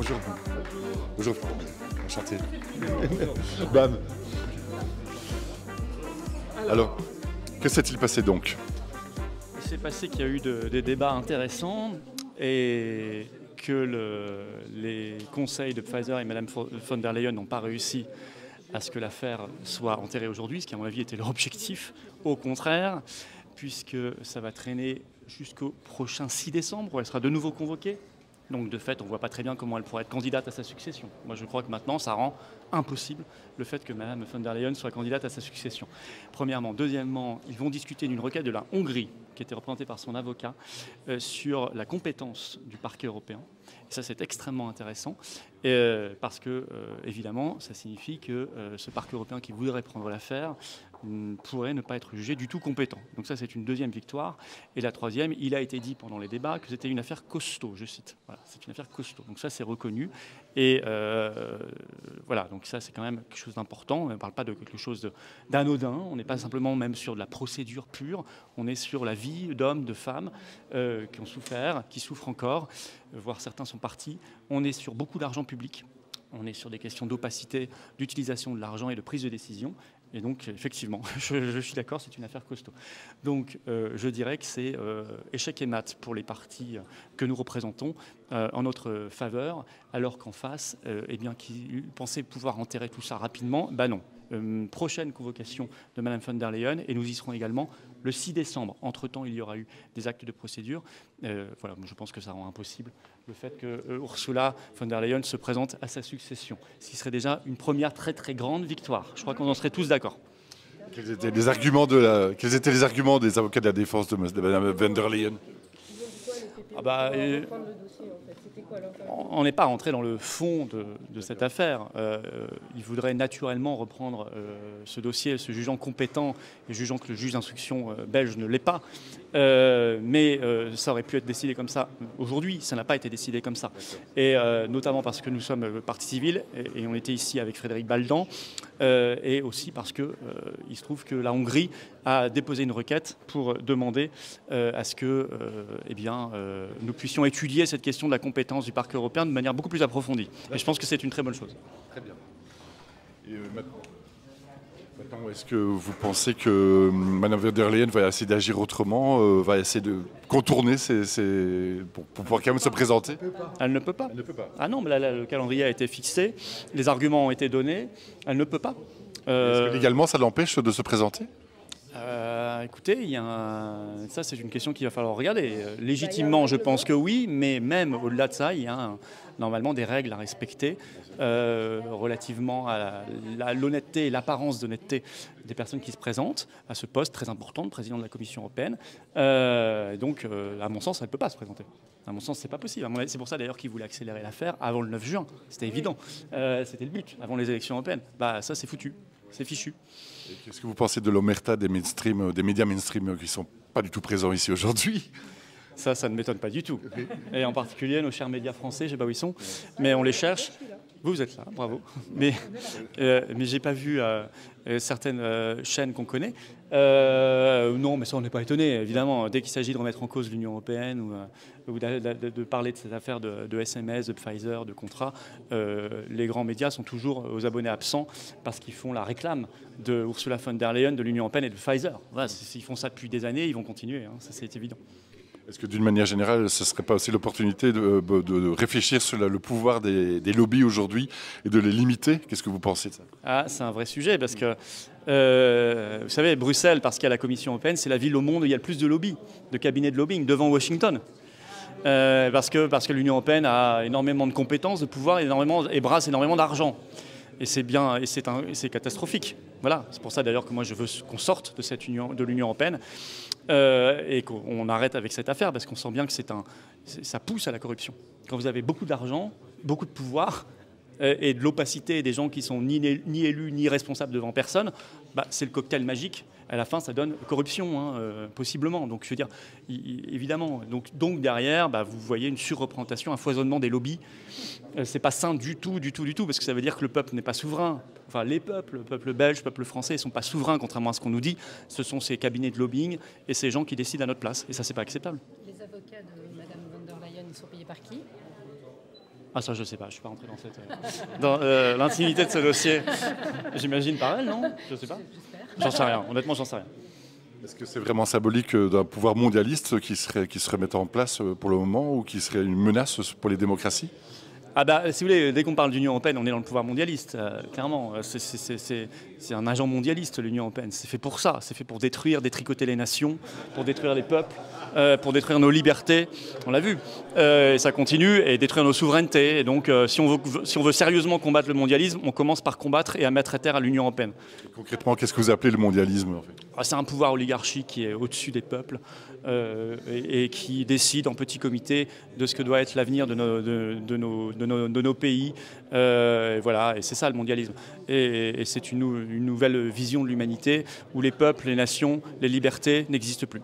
Bonjour. Bonjour. Enchanté. Bam. Alors, que s'est-il passé donc? Il s'est passé qu'il y a eu des débats intéressants et que les conseils de Pfizer et Mme von der Leyen n'ont pas réussi à ce que l'affaire soit enterrée aujourd'hui, ce qui à mon avis était leur objectif. Au contraire, puisque ça va traîner jusqu'au prochain 6 décembre où elle sera de nouveau convoquée. Donc de fait, on ne voit pas très bien comment elle pourrait être candidate à sa succession. Moi je crois que maintenant ça rend impossible le fait que Mme von der Leyen soit candidate à sa succession. Premièrement. Deuxièmement, ils vont discuter d'une requête de la Hongrie, qui était représentée par son avocat, sur la compétence du parquet européen. Et ça c'est extrêmement intéressant, parce que évidemment ça signifie que ce parquet européen qui voudrait prendre l'affaire pourrait ne pas être jugé du tout compétent. Donc ça c'est une deuxième victoire. Et la troisième, il a été dit pendant les débats que c'était une affaire costaud, je cite. Voilà, c'est une affaire costaud. Donc ça c'est reconnu. Et voilà, donc ça c'est quand même quelque chose d'important. On ne parle pas de quelque chose d'anodin. On n'est pas simplement même sur de la procédure pure. On est sur la vie d'hommes, de femmes qui ont souffert, qui souffrent encore, voire certains sont partis. On est sur beaucoup d'argent public. On est sur des questions d'opacité, d'utilisation de l'argent et de prise de décision. Et donc, effectivement, je suis d'accord, c'est une affaire costaud. Donc, je dirais que c'est échec et mat pour les partis que nous représentons en notre faveur, alors qu'en face, eh bien, qui pensaient pouvoir enterrer tout ça rapidement, ben non. Prochaine convocation de Mme von der Leyen, et nous y serons également le 6 décembre. Entre-temps, il y aura eu des actes de procédure. Voilà, je pense que ça rend impossible le fait que Ursula von der Leyen se présente à sa succession, ce qui serait déjà une première très très grande victoire. Je crois qu'on en serait tous d'accord. Quels étaient les arguments des avocats de la défense de Mme von der Leyen? On n'est pas rentré dans le fond de cette affaire. Il voudrait naturellement reprendre ce dossier, se jugeant compétent et jugeant que le juge d'instruction belge ne l'est pas. Mais ça aurait pu être décidé comme ça. Aujourd'hui, ça n'a pas été décidé comme ça. Et notamment parce que nous sommes partie civile et on était ici avec Frédéric Baldan. Et aussi parce qu'il se trouve que la Hongrie a déposé une requête pour demander à ce que nous puissions étudier cette question de la compétence du parquet européen de manière beaucoup plus approfondie. Et je pense que c'est une très bonne chose. Très bien. Et maintenant, est-ce que vous pensez que Mme von der Leyen va essayer d'agir autrement, va essayer de contourner pour pouvoir quand même se présenter? Elle ne peut pas. Elle ne peut pas. Ah non, mais là, le calendrier a été fixé, les arguments ont été donnés, elle ne peut pas. Est-ce que légalement, ça l'empêche de se présenter? Écoutez, ça c'est une question qu'il va falloir regarder. Légitimement, je pense que oui, mais même au-delà de ça, il y a normalement des règles à respecter relativement à l'honnêteté et l'apparence d'honnêteté des personnes qui se présentent à ce poste très important de président de la Commission européenne. Donc, à mon sens, elle ne peut pas se présenter. À mon sens, c'est pas possible. C'est pour ça d'ailleurs qu'ils voulaient accélérer l'affaire avant le 9 juin. C'était évident. C'était le but, avant les élections européennes. Ça, c'est foutu. C'est fichu. Qu'est-ce que vous pensez de l'omerta des médias mainstream qui ne sont pas du tout présents ici aujourd'hui? Ça ne m'étonne pas du tout. Et en particulier nos chers médias français, je ne sais pas où ils sont, mais on les cherche. Vous êtes là, bravo. Mais je n'ai pas vu certaines chaînes qu'on connaît. Non, mais ça, on n'est pas étonné, évidemment. Dès qu'il s'agit de remettre en cause l'Union européenne ou de parler de cette affaire de SMS, de Pfizer, de contrats, les grands médias sont toujours aux abonnés absents parce qu'ils font la réclame de Ursula von der Leyen, de l'Union européenne et de Pfizer. Voilà, s'ils font ça depuis des années, ils vont continuer, ça c'est évident. Est-ce que d'une manière générale, ce ne serait pas aussi l'opportunité de réfléchir sur le pouvoir des lobbies aujourd'hui et de les limiter? Qu'est-ce que vous pensez de ça? C'est un vrai sujet parce que, vous savez, Bruxelles, parce qu'il y a la Commission européenne, c'est la ville au monde où il y a le plus de lobbies, de cabinets de lobbying, devant Washington. Parce que l'Union européenne a énormément de compétences, de pouvoir et brasse énormément d'argent. Et c'est bien, et c'est catastrophique. Voilà, c'est pour ça d'ailleurs que moi je veux qu'on sorte de l'Union européenne et qu'on arrête avec cette affaire, parce qu'on sent bien que ça pousse à la corruption. Quand vous avez beaucoup d'argent, beaucoup de pouvoir et de l'opacité, des gens qui sont ni élus ni responsables devant personne, c'est le cocktail magique. À la fin, ça donne corruption, possiblement. Donc, je veux dire, évidemment. Donc derrière, vous voyez une surreprésentation, un foisonnement des lobbies. C'est pas sain du tout, parce que ça veut dire que le peuple n'est pas souverain. Enfin, les peuples, le peuple belge, le peuple français, ils sont pas souverains, contrairement à ce qu'on nous dit. Ce sont ces cabinets de lobbying et ces gens qui décident à notre place. Et ça, c'est pas acceptable. Les avocats de Mme von der Leyen, ils sont payés par qui? Ah ça je sais pas, je suis pas rentré dans l'intimité de ce dossier. J'imagine par elle, non? Je sais pas. J'en sais rien, honnêtement j'en sais rien. Est-ce que c'est vraiment symbolique d'un pouvoir mondialiste qui serait mis en place pour le moment ou qui serait une menace pour les démocraties? Ah bah, si vous voulez, dès qu'on parle d'Union européenne, on est dans le pouvoir mondialiste, clairement. C'est un agent mondialiste, l'Union européenne. C'est fait pour ça. C'est fait pour détruire, détricoter les nations, pour détruire les peuples, pour détruire nos libertés. On l'a vu. Et ça continue, et détruire nos souverainetés. Et donc, si on veut sérieusement combattre le mondialisme, on commence par combattre et à mettre à terre à l'Union européenne. Et concrètement, qu'est-ce que vous appelez le mondialisme en fait? C'est un pouvoir oligarchique qui est au-dessus des peuples et qui décide en petit comité de ce que doit être l'avenir de nos pays. Voilà, et c'est ça le mondialisme. Et c'est une nouvelle vision de l'humanité où les peuples, les nations, les libertés n'existent plus.